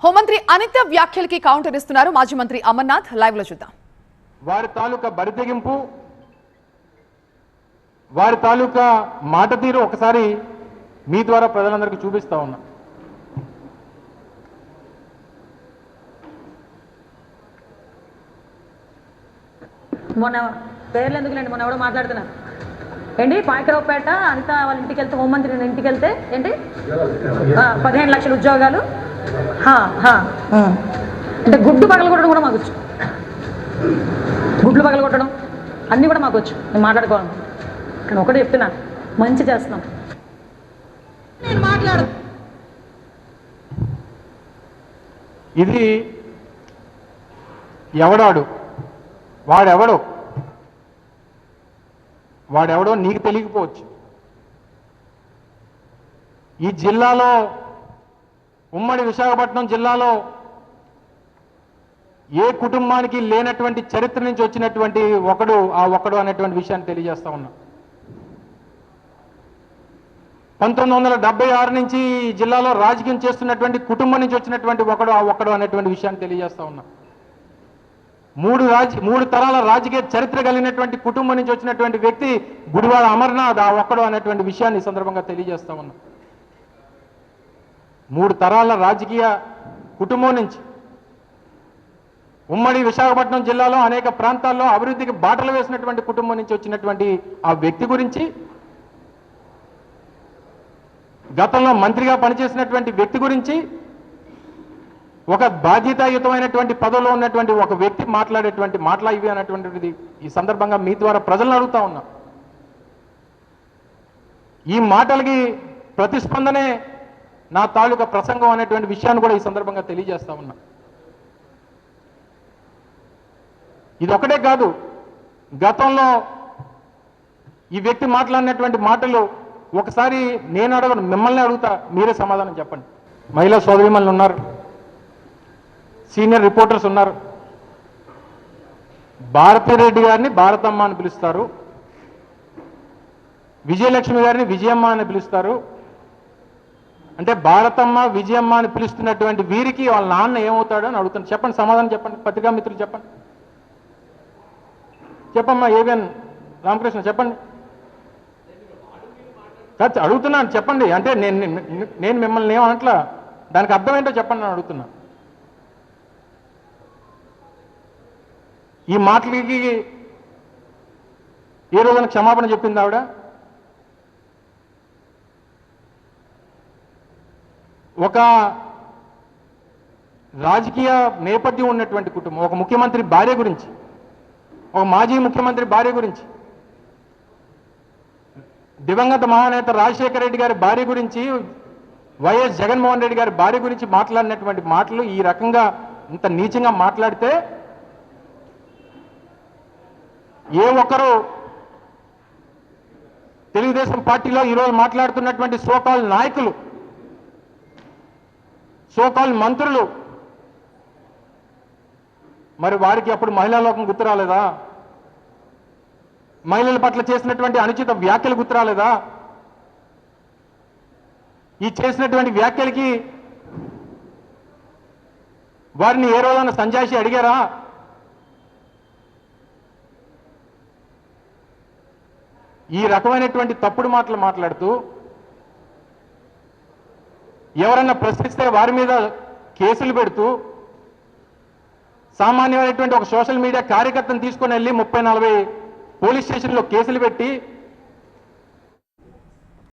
హోంమంత్రి అనిత వ్యాఖ్యలకి కౌంటర్ ఇస్తున్నారు మాజీ మంత్రి అమర్నాథ్. లైవ్ లో చూద్దాం. వారి తాలూకా బరితెగింపు, వారి తాలూకా మాట తీరు ఒకసారి మీ ద్వారా ప్రజలందరికీ చూపిస్తా ఉన్నా. మొన్న పేర్లు ఎందుకులేండి, మొన్న ఎవడో మాట్లాడుతున్నా ఏంటి పాయకరావుపేట అంతా వాళ్ళ ఇంటికి వెళ్తే, హోంమంత్రి ఇంటికి వెళ్తే ఏంటి 15 లక్షల ఉద్యోగాలు. అంటే గుడ్డు పగలగొట్టడం కూడా మాకు వచ్చు, గుడ్లు పగలగొట్టడం అన్నీ కూడా మాకు వచ్చు. నేను మాట్లాడుకోవాలి కానీ ఒకటి చెప్తున్నా, మంచి చేస్తున్నాం. నేను మాట్లాడు ఇది ఎవడాడు, వాడెవడో నీకు తెలియకపోవచ్చు. ఈ జిల్లాలో, ఉమ్మడి విశాఖపట్నం జిల్లాలో ఏ కుటుంబానికి లేనటువంటి చరిత్ర నుంచి వచ్చినటువంటి ఒకడు అనేటువంటి విషయాన్ని తెలియజేస్తా ఉన్నా. 1976 నుంచి ఈ జిల్లాలో రాజకీయం చేస్తున్నటువంటి కుటుంబం నుంచి వచ్చినటువంటి ఒకడు అనేటువంటి విషయాన్ని తెలియజేస్తా ఉన్నా. మూడు తరాల రాజకీయ చరిత్ర కలిగినటువంటి కుటుంబం నుంచి వచ్చినటువంటి వ్యక్తి గుడివాడ అమర్నాథ్ ఒక్కడు అనేటువంటి విషయాన్ని ఈ సందర్భంగా తెలియజేస్తా ఉన్నా. 3 తరాల రాజకీయ కుటుంబం నుంచి ఉమ్మడి విశాఖపట్నం జిల్లాలో అనేక ప్రాంతాల్లో అభివృద్ధికి బాటలు వేసినటువంటి కుటుంబం నుంచి వచ్చినటువంటి ఆ వ్యక్తి గురించి, గతంలో మంత్రిగా పనిచేసినటువంటి వ్యక్తి గురించి, ఒక బాధ్యతాయుతమైనటువంటి పదవిలో ఉన్నటువంటి ఒక వ్యక్తి మాట్లాడేటువంటి మాటలా ఇవి అనేటువంటిది ఈ సందర్భంగా మీ ద్వారా ప్రజలను అడుగుతా ఉన్నా. ఈ మాటలకి ప్రతిస్పందనే నా తాలూకా ప్రసంగం అనేటువంటి విషయాన్ని కూడా ఈ సందర్భంగా తెలియజేస్తా ఉన్నా. ఇది ఒకటే కాదు, గతంలో ఈ వ్యక్తి మాట్లాడినటువంటి మాటలు ఒకసారి నేను అడగను, మిమ్మల్ని అడుగుతా, మీరే సమాధానం చెప్పండి. మహిళా సోదరీమణులు ఉన్నారు, సీనియర్ రిపోర్టర్స్ ఉన్నారు. భారతిరెడ్డి గారిని భారతమ్మ అని పిలుస్తారు, విజయలక్ష్మి గారిని విజయమ్మ అని పిలుస్తారు. అంటే భారతమ్మ విజయమ్మ అని పిలుస్తున్నటువంటి వీరికి వాళ్ళ నాన్న ఏమవుతాడు అని అడుగుతాను. చెప్పండి, సమాధానం చెప్పండి. పత్రికా మిత్రులు చెప్పండి. చెప్పమ్మా ఏవిఎన్ రామకృష్ణ చెప్పండి. అడుగుతున్నాను చెప్పండి. అంటే నేను మిమ్మల్ని ఏమనట్లా, దానికి అర్థం ఏంటో చెప్పండి అని అడుగుతున్నా. ఈ మాటలకి ఏ రోజున క్షమాపణ చెప్పింది ఆవిడ? ఒక రాజకీయ నేపథ్యం ఉన్నటువంటి కుటుంబం, ఒక ముఖ్యమంత్రి భార్య గురించి, ఒక మాజీ ముఖ్యమంత్రి భార్య గురించి, దివంగత మహానేత రాజశేఖర రెడ్డి గారి భార్య గురించి, వైఎస్ జగన్మోహన్ రెడ్డి గారి భార్య గురించి మాట్లాడినటువంటి మాటలు ఈ రకంగా ఇంత నీచంగా మాట్లాడితే ఏ ఒక్కరు తెలుగుదేశం పార్టీలో ఈరోజు మాట్లాడుతున్నటువంటి సోకాల్ నాయకులు, సోకాల్ మంత్రులు, మరి వారికి అప్పుడు మహిళా లోకం గుర్తు రాలేదా? మహిళల పట్ల చేసినటువంటి అనుచిత వ్యాఖ్యలు గుర్తు రాలేదా? ఈ చేసినటువంటి వ్యాఖ్యలకి వారిని ఏ రోజైనా సంజాయిషి అడిగారా? ఈ రకమైనటువంటి తప్పుడు మాటలు మాట్లాడుతూ ఎవరన్నా ప్రశ్నిస్తే వారి మీద కేసులు పెడుతూ, సామాన్యమైనటువంటి ఒక సోషల్ మీడియా కార్యకర్తను తీసుకొని వెళ్ళి 30-40 పోలీస్ స్టేషన్లో కేసులు పెట్టి